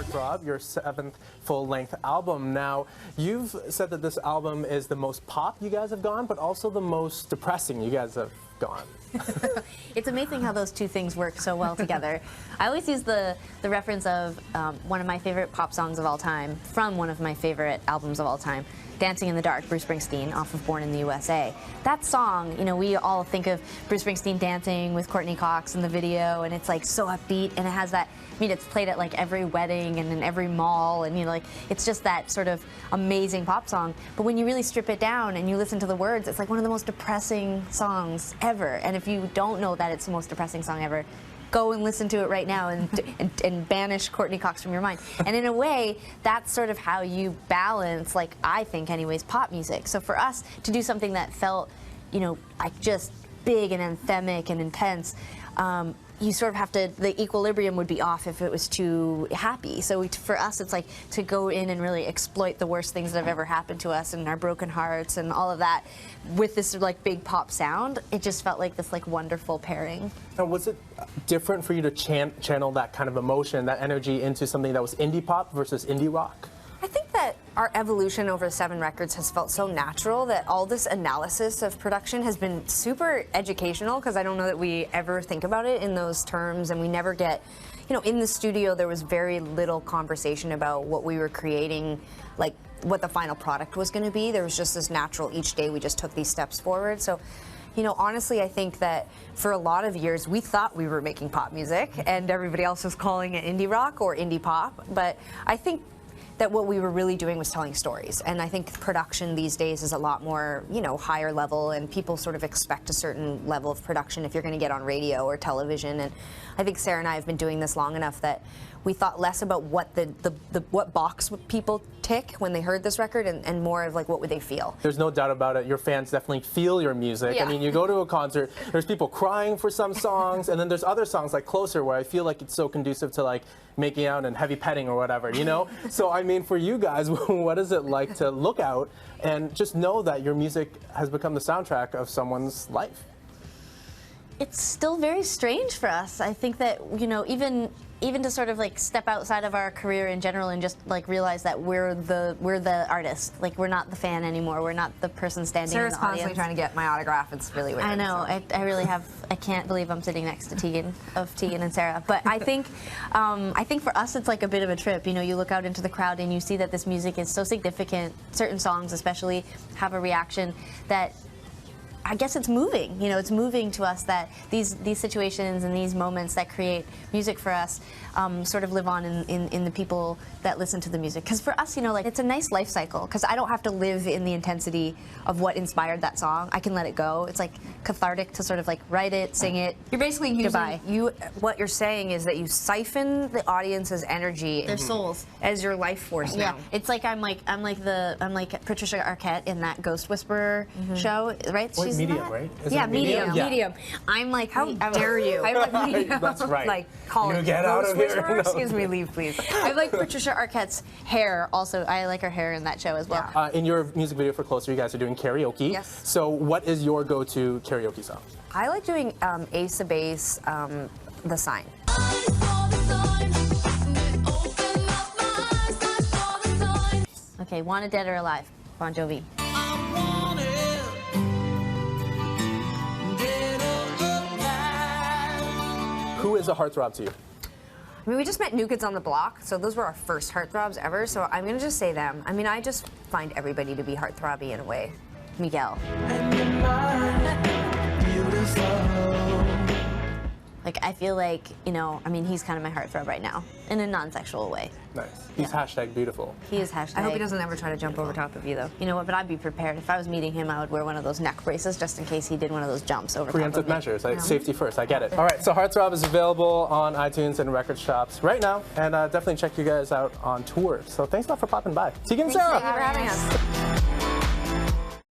Heartthrob, your 7th full-length album. Now, you've said that this album is the most pop you guys have gone, but also the most depressing you guys have gone. It's amazing how those two things work so well together. I always use the reference of one of my favorite pop songs of all time from one of my favorite albums of all time, Dancing in the Dark, Bruce Springsteen, off of Born in the USA. That song, you know, we all think of Bruce Springsteen dancing with Courtney Cox in the video, and it's like so upbeat, and it has that, I mean, it's played at like every wedding and in every mall, and you know, like, it's just that sort of amazing pop song. But when you really strip it down and you listen to the words, it's like one of the most depressing songs ever. And if you don't know that it's the most depressing song ever, go and listen to it right now and banish Courtney Cox from your mind. And in a way, that's sort of how you balance, like, I think anyways, pop music. So for us to do something that felt, you know, like just big and anthemic and intense, you sort of have to, the equilibrium would be off if it was too happy. So for us, it's like to go in and really exploit the worst things that have ever happened to us and our broken hearts and all of that with this like big pop sound. It just felt like this like wonderful pairing. Now, was it different for you to channel that kind of emotion, that energy into something that was indie pop versus indie rock? I think that our evolution over 7 records has felt so natural that all this analysis of production has been super educational, because I don't know that we ever think about it in those terms, and we never get, you know, in the studio there was very little conversation about what we were creating, like what the final product was going to be. There was just this natural, each day we just took these steps forward. So, you know, honestly, I think that for a lot of years we thought we were making pop music and everybody else was calling it indie rock or indie pop, but I think that what we were really doing was telling stories. And I think production these days is a lot more, you know, higher level, and people sort of expect a certain level of production if you're going to get on radio or television. And I think Sarah and I have been doing this long enough that we thought less about what what box would people tick when they heard this record, and more of like what would they feel. There's no doubt about it. Your fans definitely feel your music. Yeah. I mean, you go to a concert, there's people crying for some songs, and then there's other songs like Closer where I feel like it's so conducive to like making out and heavy petting or whatever, you know? So I mean, for you guys, what is it like to look out and just know that your music has become the soundtrack of someone's life? It's still very strange for us. I think that, you know, even to sort of like step outside of our career in general and just like realize that we're the artist. Like, we're not the fan anymore. We're not the person standing Sarah's in the audience. constantly trying to get my autograph. It's really weird. I know. So. I really have. I can't believe I'm sitting next to Tegan and Sarah. But I think for us it's like a bit of a trip. You know, you look out into the crowd and you see that this music is so significant. Certain songs, especially, have a reaction that, I guess, it's moving. You know, it's moving to us that these situations and these moments that create music for us sort of live on in the people that listen to the music. Because for us, you know, like, it's a nice life cycle, because I don't have to live in the intensity of what inspired that song. I can let it go. It's like cathartic to sort of like write it, sing it. You're basically using goodbye. What you're saying is that you siphon the audience's energy, Their souls, as your life force now. Yeah, it's like I'm like Patricia Arquette in that Ghost Whisperer show, right? Wait, She's in Medium, that? right? Is Yeah, it Medium. Yeah. Medium. I'm like, How dare you? I'm like, Medium. That's right. Like, call You it get out of Ghost here. Whisperer? No. Excuse me, leave, please. I like Patricia Arquette's hair also. I like her hair in that show as well. Yeah. In your music video for Closer, you guys are doing karaoke. Yes. So what is your go-to karaoke song? I like doing Ace of Base, The Sign. Okay, Wanted Dead or Alive, Bon Jovi. Who is a heartthrob to you? I mean, we just met New Kids on the Block, so those were our first heartthrobs ever, so I'm going to just say them. I mean, I just find everybody to be heartthrobby in a way. Miguel. Like, I feel like, you know, I mean, he's kind of my heartthrob right now, in a non-sexual way. Nice. He's hashtag beautiful. He is hashtag. I hope he doesn't ever try to jump over top of you, though. You know what, but I'd be prepared. If I was meeting him, I would wear one of those neck braces just in case he did one of those jumps over top of Preemptive me. measures, like safety first, I get it. All right, so Heartthrob is available on iTunes and record shops right now, and definitely check you guys out on tour. So thanks a lot for popping by. Tegan and Sarah. Thank you for having us.